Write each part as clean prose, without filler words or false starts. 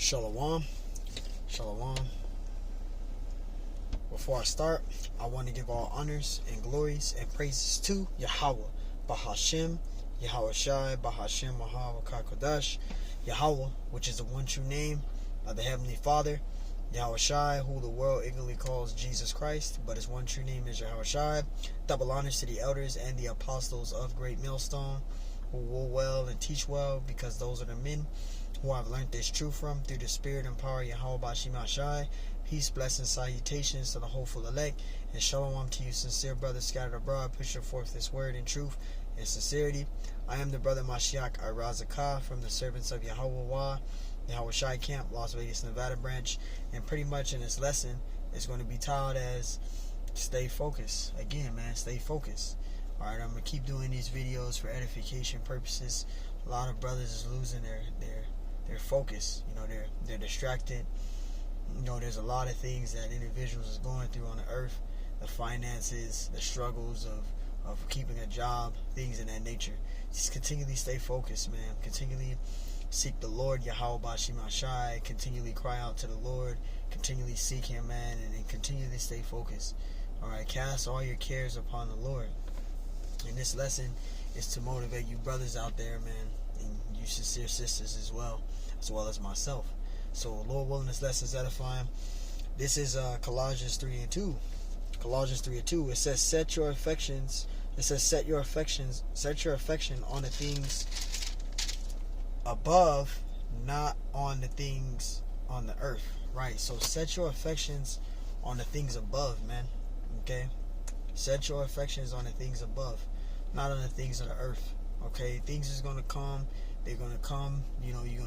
Shalom. Shalom. Before I start, I want to give all honors and glories and praises to Yahweh, Bahashem, Yahweh Shai, Bahashem, Mahawakah Kodash, Yahweh, which is the one true name of the Heavenly Father, Yahweh Shai, who the world ignorantly calls Jesus Christ, but his one true name is Yahweh Shai. Double honors to the elders and the apostles of Great Millstone, who rule well and teach well, because those are the men who I've learned this truth from through the spirit and power of Yahweh Bashima Shai. Peace, blessings, salutations to the hopeful elect, and shalom to you, sincere brothers scattered abroad, pushing forth this word in truth and sincerity. I am the brother Mashiach Irazakah from the servants of Yahweh Yahweh Shai Camp, Las Vegas, Nevada branch, and pretty much in this lesson, it's going to be titled as Stay Focused. Again, man, stay focused. Alright, I'm going to keep doing these videos for edification purposes. A lot of brothers is losing their focus. You know, they're distracted. You know, there's a lot of things that individuals is going through on the earth. The finances, the struggles of keeping a job, things of that nature. Just continually stay focused, man. Continually seek the Lord, Yahweh Bashima Shai. Continually cry out to the Lord. Continually seek him, man, and continually stay focused. Alright, cast all your cares upon the Lord. And this lesson is to motivate you brothers out there, man, and you sincere sisters as well as myself. So, Lord willing, this lesson is edifying. This is Colossians 3:2. Colossians 3:2. It says, set your affection on the things above, not on the things on the earth. Right? So, set your affections on the things above, man. Okay? Set your affections on the things above, not on the things of the earth. Okay? Things is gonna come. They're gonna come. You know, you're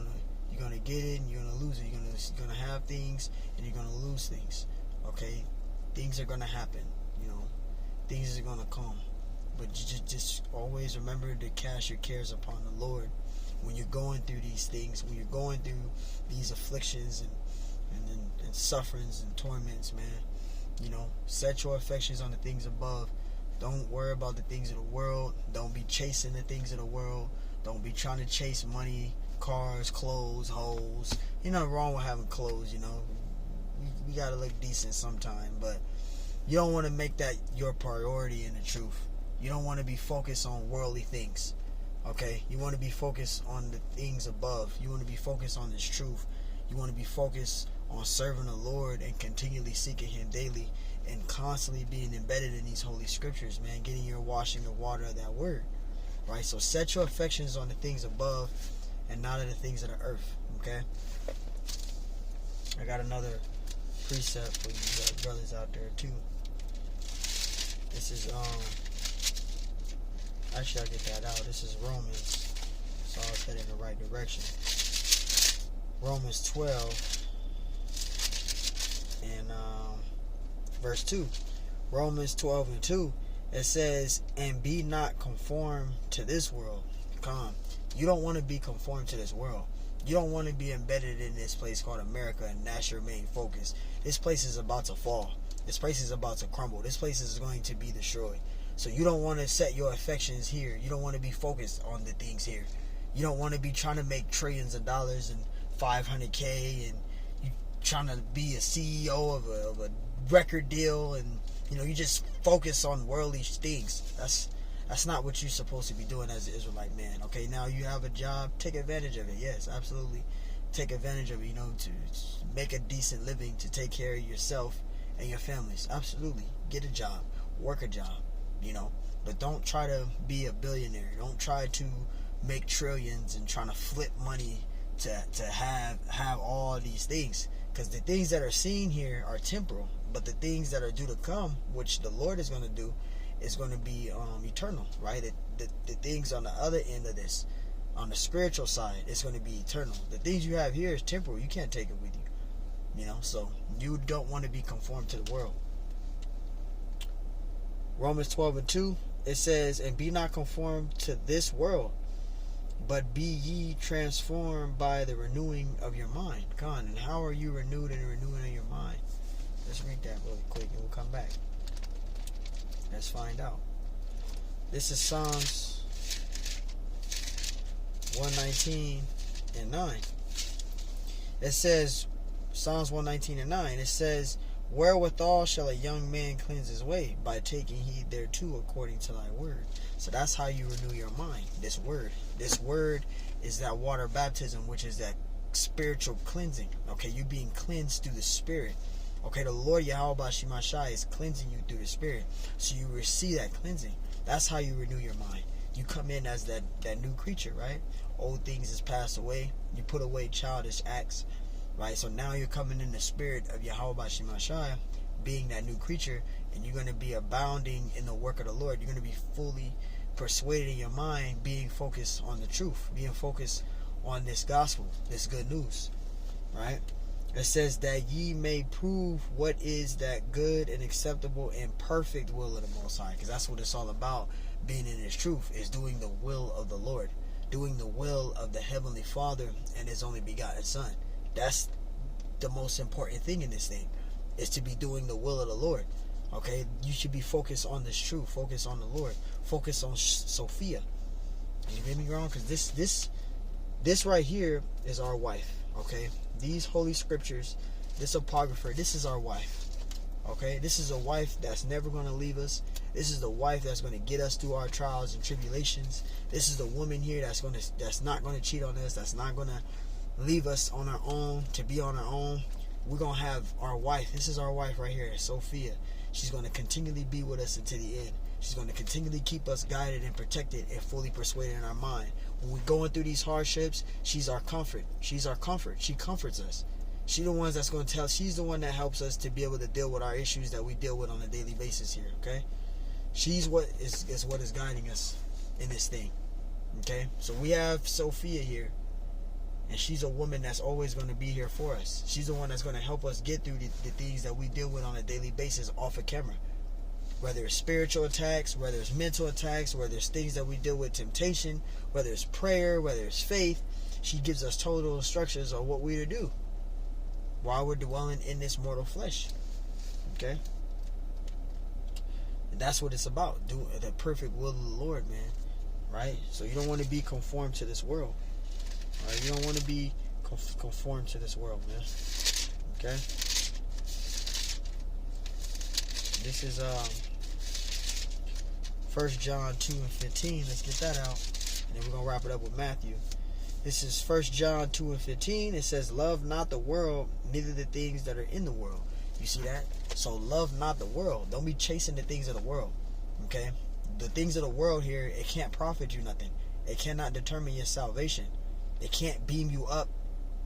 gonna get it and you're gonna lose it. You're gonna have things and you're gonna lose things. Okay? Things are gonna happen. You know, things are gonna come. But you just always remember to cast your cares upon the Lord when you're going through these things, when you're going through these afflictions and sufferings and torments, man. You know, set your affections on the things above. Don't worry about the things of the world. Don't be chasing the things of the world. Don't be trying to chase money, cars, clothes, hoes. Ain't nothing wrong with having clothes, you know. We gotta look decent sometime, but you don't want to make that your priority in the truth. You don't want to be focused on worldly things. Okay? You want to be focused on the things above. You want to be focused on this truth. You want to be focused on serving the Lord and continually seeking him daily and constantly being embedded in these holy scriptures, man, getting your washing of water of that word. Right? So set your affections on the things above and not on the things of the earth. Okay? I got another precept for you brothers out there too. This is actually I'll get that out. This is Romans. So I'll head in the right direction. Romans 12 and verse 2. Romans 12:2. It says, and be not conformed to this world. Come on. You don't want to be conformed to this world. You don't want to be embedded in this place called America and that's your main focus. This place is about to fall. This place is about to crumble. This place is going to be destroyed. So you don't want to set your affections here. You don't want to be focused on the things here. You don't want to be trying to make trillions of dollars and 500K and you trying to be a CEO of a record deal and you know, you just focus on worldly things. That's not what you're supposed to be doing as an Israelite man. Okay, now you have a job, take advantage of it. Yes, absolutely. Take advantage of it, you know, to make a decent living, to take care of yourself and your families. Absolutely. Get a job, work a job, you know. But don't try to be a billionaire. Don't try to make trillions and trying to flip money to have all these things. Because the things that are seen here are temporal. But the things that are due to come, which the Lord is going to do, is going to be eternal, right? The things on the other end of this, on the spiritual side, it's going to be eternal. The things you have here is temporal. You can't take it with you. You know, so you don't want to be conformed to the world. Romans 12:2, it says, and be not conformed to this world, but be ye transformed by the renewing of your mind. Come on, and how are you renewed in the renewing of your mind? Let's read that really quick and we'll come back. Let's find out. This is Psalms 119 and 9. It says, Psalms 119:9, it says, wherewithal shall a young man cleanse his way? By taking heed thereto according to thy word. So that's how you renew your mind. This word is that water baptism, which is that spiritual cleansing. Okay, you being cleansed through the Spirit. Okay, the Lord Yahweh Bashimashai is cleansing you through the Spirit, so you receive that cleansing. That's how you renew your mind. You come in as that new creature, right? Old things is passed away. You put away childish acts, right? So now you're coming in the Spirit of Yahweh Bashimashai, being that new creature, and you're going to be abounding in the work of the Lord. You're going to be fully persuaded in your mind, being focused on the truth, being focused on this gospel, this good news, right? It says that ye may prove what is that good and acceptable and perfect will of the Most High, because that's what it's all about. Being in His truth is doing the will of the Lord, doing the will of the Heavenly Father and His only begotten Son. That's the most important thing in this thing, is to be doing the will of the Lord. Okay, you should be focused on this truth, focus on the Lord, focus on Sophia. You get me wrong? Because this right here is our wife. Okay, these holy scriptures, this apocrypha, this is our wife. Okay, this is a wife that's never going to leave us. This is the wife that's going to get us through our trials and tribulations. This is the woman here that's not going to cheat on us, that's not going to leave us on our own, to be on our own. We're going to have our wife. This is our wife right here, Sophia. She's going to continually be with us until the end. She's going to continually keep us guided and protected and fully persuaded in our mind. When we're going through these hardships, she's our comfort. She's our comfort. She comforts us. She's the one that's going to tell. She's the one that helps us to be able to deal with our issues that we deal with on a daily basis here. Okay, she's what is what is guiding us in this thing. Okay, so we have Sophia here, and she's a woman that's always going to be here for us. She's the one that's going to help us get through the things that we deal with on a daily basis off of camera. Whether it's spiritual attacks, whether it's mental attacks, whether it's things that we deal with, temptation, whether it's prayer, whether it's faith, she gives us total instructions on what we to do while we're dwelling in this mortal flesh. Okay? And that's what it's about. Do the perfect will of the Lord, man. Right? So you don't want to be conformed to this world. Right? You don't want to be conformed to this world, man. Okay? This is 1 John 2:15. Let's get that out. And then we're going to wrap it up with Matthew. This is 1 John 2:15. It says, love not the world, neither the things that are in the world. You see that? So love not the world. Don't be chasing the things of the world. Okay? The things of the world here, it can't profit you nothing. It cannot determine your salvation. It can't beam you up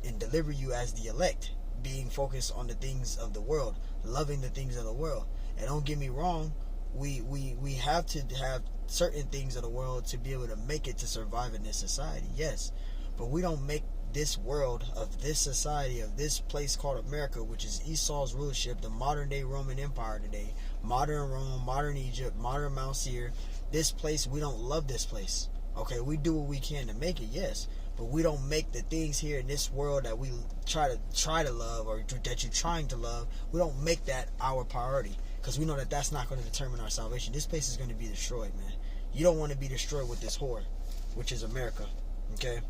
and deliver you as the elect, being focused on the things of the world, loving the things of the world. And don't get me wrong, we have to have certain things of the world to be able to make it to survive in this society, yes. But we don't make this world of this society, of this place called America, which is Esau's rulership, the modern day Roman Empire today, modern Rome, modern Egypt, modern Mount Seir, this place, we don't love this place. Okay, we do what we can to make it, yes. But we don't make the things here in this world that we try to love, or that you're trying to love, we don't make that our priority. Because we know that that's not going to determine our salvation. This place is going to be destroyed, man. You don't want to be destroyed with this whore, which is America. Okay?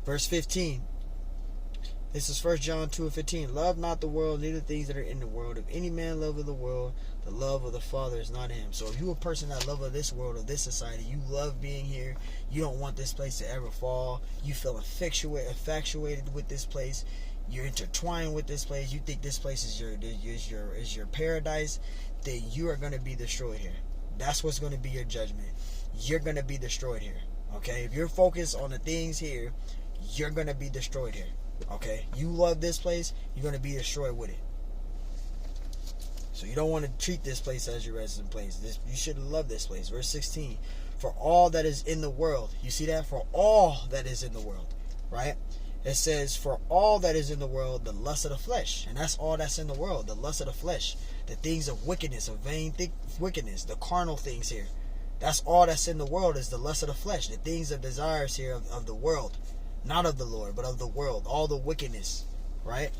Verse 15. This is 1 John 2:15. Love not the world, neither things that are in the world. If any man love of the world, the love of the Father is not in him. So if you're a person that love of this world, of this society, you love being here, you don't want this place to ever fall, you feel infatuated with this place, you're intertwined with this place, you think this place is your paradise, then you are going to be destroyed here. That's what's going to be your judgment. You're going to be destroyed here. Okay? If you're focused on the things here, you're going to be destroyed here. Okay? You love this place, you're going to be destroyed with it. So you don't want to treat this place as your resident place. You should love this place. Verse 16. For all that is in the world. You see that? For all that is in the world. Right? It says, for all that is in the world, the lust of the flesh. And that's all that's in the world. The lust of the flesh. The things of wickedness, of vain wickedness. The carnal things here. That's all that's in the world, is the lust of the flesh. The things of desires here of the world. Not of the Lord, but of the world. All the wickedness. Right?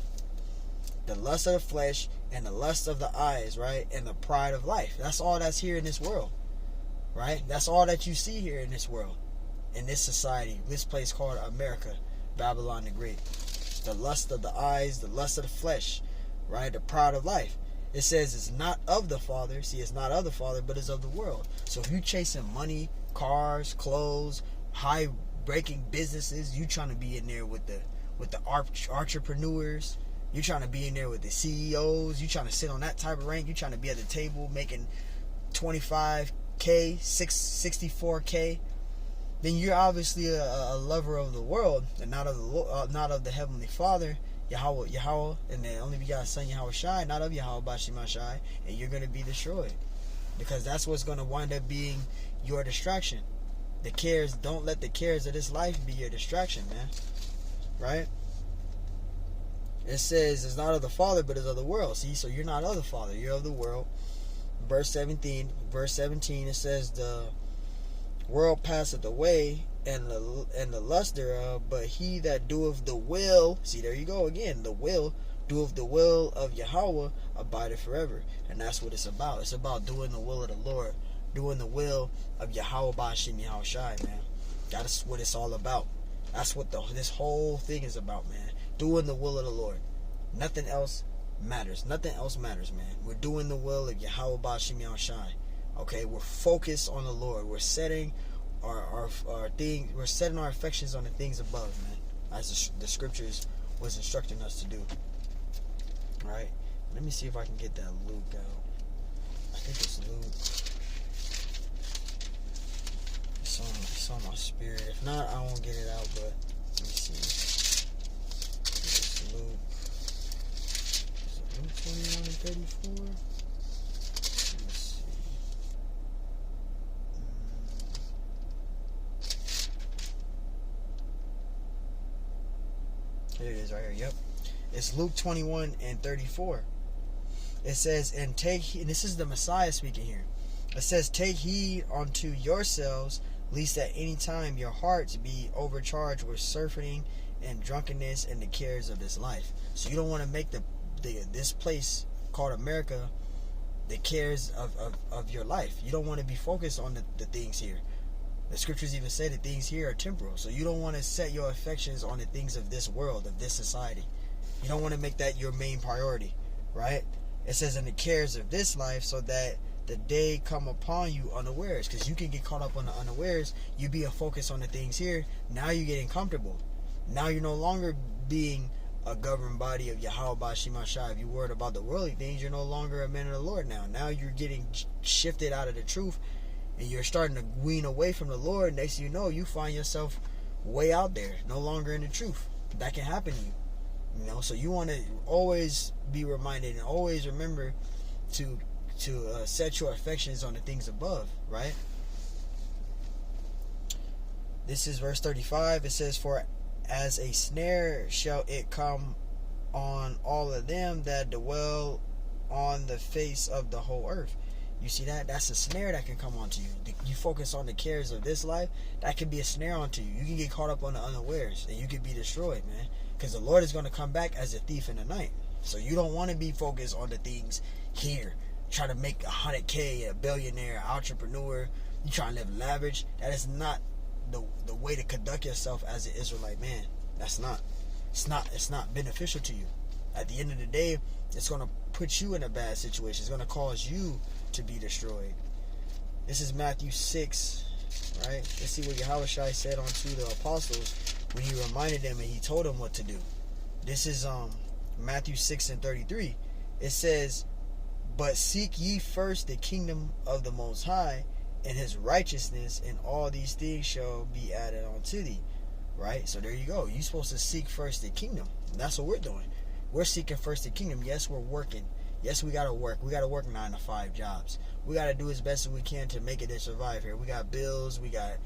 The lust of the flesh and the lust of the eyes. Right? And the pride of life. That's all that's here in this world. Right? That's all that you see here in this world. In this society. This place called America. Babylon the Great. the lust of the eyes, the lust of the flesh, right? The pride of life. It says it's not of the Father. See, it's not of the Father, but it's of the world. So if you chasing money, cars, clothes, high breaking businesses, you trying to be in there with the entrepreneurs. You trying to be in there with the CEOs. You trying to sit on that type of rank. You trying to be at the table making 25K, 64K. Then you're obviously a lover of the world and not of the Heavenly Father, Yahweh, and the only begotten Son Yahweh Shai, not of Yahweh Bashima Shai, and you're going to be destroyed, because that's what's going to wind up being your distraction. The cares, don't let the cares of this life be your distraction, man. Right? It says it's not of the Father, but it's of the world. See, so you're not of the Father, you're of the world. Verse 17, it says the world passeth away, and the lust thereof, but he that doeth the will, see, there you go again, the will, doeth the will of Yahweh, abideth forever. And that's what it's about. It's about doing the will of the Lord, doing the will of Yahweh Bashim Yahweh Shai, man. That's what it's all about. That's what this whole thing is about, man. Doing the will of the Lord. Nothing else matters. Nothing else matters, man. We're doing the will of Yahweh Bashim Yahweh Shai. Okay, we're focused on the Lord. We're setting our thing. We're setting our affections on the things above, man, as the scriptures was instructing us to do. All right. Let me see if I can get that Luke out. I think it's Luke. It's on my spirit. If not, I won't get it out. But let me see. It's Luke. Is it Luke 21 and 34? Here it is right here. Yep. It's Luke 21 and 34. It says, and take heed, and this is the Messiah speaking here. It says, take heed unto yourselves, lest at any time your hearts be overcharged with surfeiting and drunkenness and the cares of this life. So you don't want to make this place called America the cares of your life. You don't want to be focused on the things here. The scriptures even say that things here are temporal. So you don't want to set your affections on the things of this world, of this society. You don't want to make that your main priority, right? It says, in the cares of this life, so that the day come upon you unawares. Because you can get caught up on the unawares. You be a focus on the things here. Now you're getting comfortable. Now you're no longer being a governed body of Yahweh Bashima Shai. If you worried about the worldly things, you're no longer a man of the Lord now. Now you're getting shifted out of the truth, and you're starting to wean away from the Lord. Next thing you know, you find yourself way out there, no longer in the truth. That can happen to you. You know, so you want to always be reminded and always remember to set your affections on the things above, right? This is verse 35. It says, for as a snare shall it come on all of them that dwell on the face of the whole earth. You see that? That's a snare that can come onto you. You focus on the cares of this life, that can be a snare onto you. You can get caught up on the unawares, and you can be destroyed, man. Because the Lord is going to come back as a thief in the night. So you don't want to be focused on the things here. Try to make 100K, a billionaire, entrepreneur. You trying to live lavish. That is not the way to conduct yourself as an Israelite man. That's not. It's not beneficial to you. At the end of the day, it's going to put you in a bad situation. It's going to cause you to be destroyed. This is Matthew 6, right? Let's see what Yahweh Shai said unto the apostles when he reminded them and he told them what to do. This is Matthew 6 and 33. It says, but seek ye first the kingdom of the Most High and his righteousness, and all these things shall be added unto thee. Right? So there you go. You're supposed to seek first the kingdom. And that's what we're doing. We're seeking first the kingdom. Yes, we're working. Yes, we gotta work. We gotta work 9 to 5 jobs. We gotta do as best as we can to make it and survive here. We got bills. We got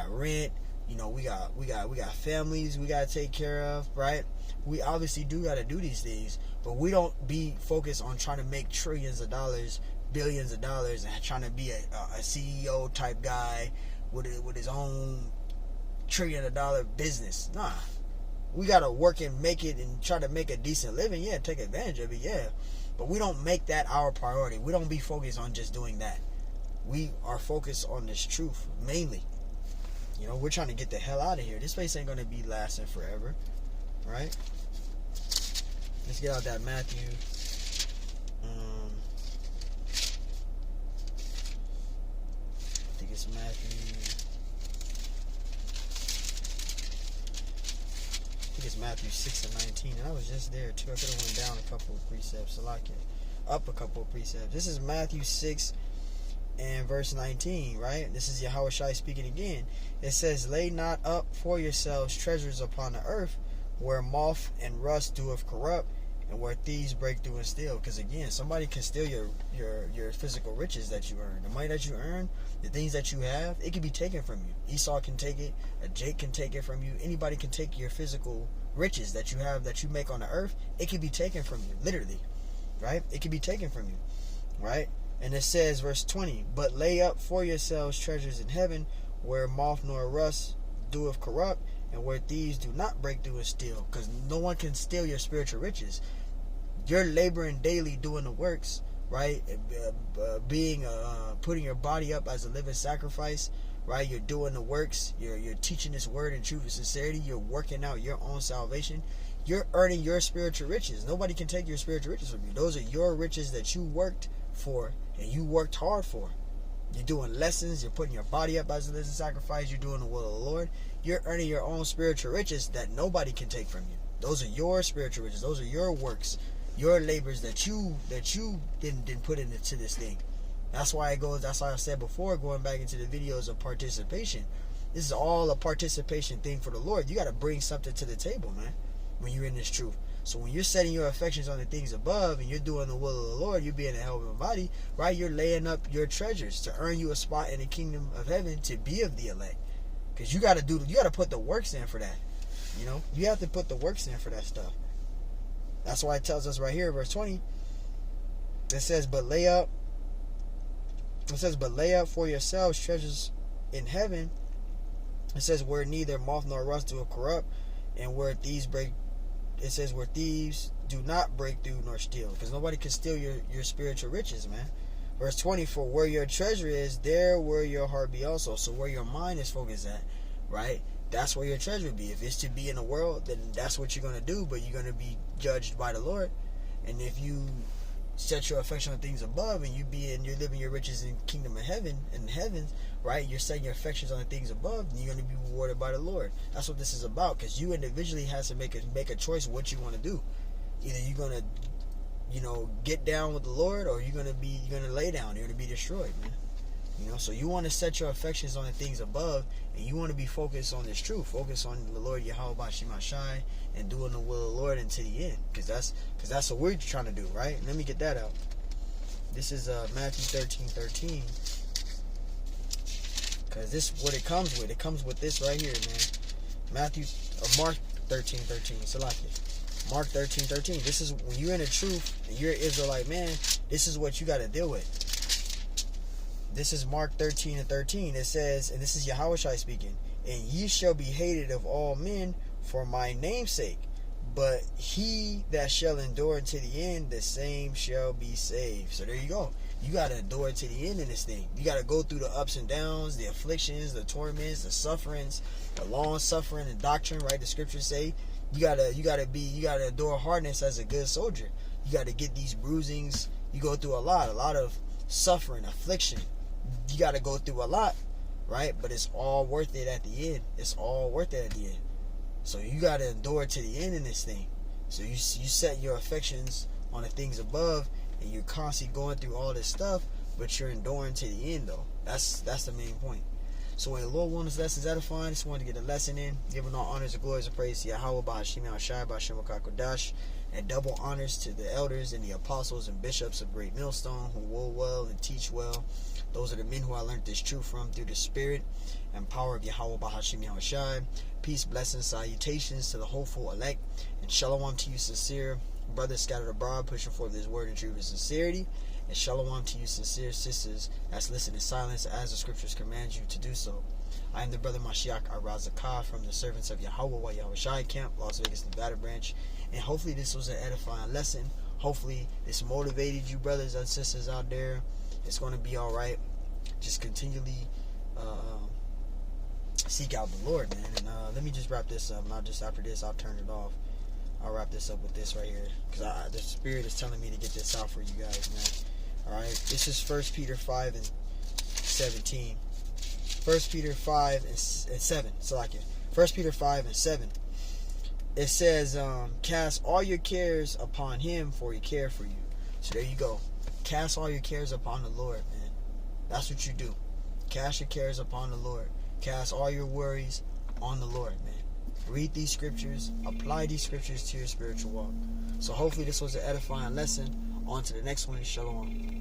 rent. You know, we got families we gotta take care of, right? We obviously do gotta do these things, but we don't be focused on trying to make trillions of dollars, billions of dollars, and trying to be a CEO type guy with his own $1 trillion business. Nah, we gotta work and make it and try to make a decent living. Yeah, take advantage of it. Yeah, but we don't make that our priority. We don't be focused on just doing that. We are focused on this truth mainly. You know, we're trying to get the hell out of here. This place ain't going to be lasting forever, right? Let's get out that Matthew. I think it's Matthew. I think it's Matthew 6 and 19. And I was just there too. I could have went down a couple of precepts. Up a couple of precepts. This is Matthew 6 and verse 19, right? This is Yahushua speaking again. It says, "Lay not up for yourselves treasures upon the earth, where moth and rust doeth corrupt, and where thieves break through and steal." Because again, somebody can steal your physical riches that you earn. The money that you earn, the things that you have, it can be taken from you. Esau can take it. A Jake can take it from you. Anybody can take your physical riches that you have, that you make on the earth. It can be taken from you, literally, right? It can be taken from you, right? And it says, verse 20, "But lay up for yourselves treasures in heaven, where moth nor rust doeth corrupt, and where thieves do not break through and steal." Because no one can steal your spiritual riches. You're laboring daily, doing the works, right? Putting your body up as a living sacrifice, right? You're doing the works. You're teaching this word in truth and sincerity. You're working out your own salvation. You're earning your spiritual riches. Nobody can take your spiritual riches from you. Those are your riches that you worked for and you worked hard for. You're doing lessons. You're putting your body up as a living sacrifice. You're doing the will of the Lord. You're earning your own spiritual riches that nobody can take from you. Those are your spiritual riches. Those are your works, your labors that you didn't put into this thing. That's why it goes. That's why I said before, going back into the videos of participation. This is all a participation thing for the Lord. You got to bring something to the table, man, when you're in this truth. So when you're setting your affections on the things above and you're doing the will of the Lord, you're being a helping body, right? You're laying up your treasures to earn you a spot in the kingdom of heaven, to be of the elect. Because you got to put the works in for that. You know, you have to put the works in for that stuff. That's why it tells us right here, verse 20. It says, "But lay up for yourselves treasures in heaven." It says, "Where neither moth nor rust do corrupt, and where thieves break." It says, "Where thieves do not break through nor steal." Because nobody can steal your spiritual riches, man. Verse 20, "For where your treasure is, there will your heart be also." So where your mind is focused at, right? That's where your treasure will be. If it's to be in the world, then that's what you're going to do, but you're going to be judged by the Lord. And if you set your affection on things above and you're living your riches in kingdom of heaven, in heaven, right? You're setting your affections on the things above, and you're going to be rewarded by the Lord. That's what this is about, because you individually has to make a choice what you want to do. Either you're going to, get down with the Lord, or you're going to lay down. You're going to be destroyed, man. So you want to set your affections on the things above, and you want to be focused on this truth. Focus on the Lord Yahweh Bashim Shai and doing the will of the Lord until the end. Because that's what we're trying to do, right? Let me get that out. This is Matthew 13:13. Because this is what it comes with. It comes with this right here, man. Mark 13:13. Salaki. Mark 13:13. This is when you're in the truth and you're an Israelite, man. This is what you got to deal with. This is Mark 13:13. It says, and this is Yahushua speaking, "And ye shall be hated of all men for my name's sake, but he that shall endure to the end, the same shall be saved." So there you go. You got to endure to the end in this thing. You got to go through the ups and downs, the afflictions, the torments, the sufferings, the long suffering and doctrine, right? The scriptures say you gotta endure hardness as a good soldier. You got to get these bruisings. You go through a lot of suffering, affliction. You got to go through a lot, right? But it's all worth it at the end. It's all worth it at the end. So you got to endure to the end in this thing. So you set your affections on the things above, and you're constantly going through all this stuff, but you're enduring to the end, though. That's the main point. So when the Lord wants this lesson edifying, just wanted to get a lesson in, giving all honors and glories and praise to Yahweh, Ba'ashim Shai, Ba'ashim Kodash, and double honors to the elders and the apostles and bishops of Great Millstone who will well and teach well. Those are the men who I learned this truth from through the spirit and power of Yahweh Bahashim Yahushai. Peace, blessings, salutations to the hopeful elect, and shalom to you sincere brothers scattered abroad, pushing forth this word in truth and sincerity. And shalom to you sincere sisters that's listening in silence as the scriptures command you to do so. I am the brother Mashiach Arazakah from the servants of Yahweh Yahushai Camp, Las Vegas, Nevada branch. And hopefully this was an edifying lesson. Hopefully this motivated you brothers and sisters out there. It's going to be alright. Just continually seek out the Lord, man. And let me just wrap this up. And after this, I'll turn it off. I'll wrap this up with this right here, because the Spirit is telling me to get this out for you guys, man. Alright, this is 1 Peter 5 and 17. 1 Peter 5 and 7. So like it. 1 Peter 5 and 7. It says, cast all your cares upon him, for he cares for you. So there you go. Cast all your cares upon the Lord, man. That's what you do. Cast your cares upon the Lord. Cast all your worries on the Lord, man. Read these scriptures. Apply these scriptures to your spiritual walk. So hopefully this was an edifying lesson. On to the next one. Shalom.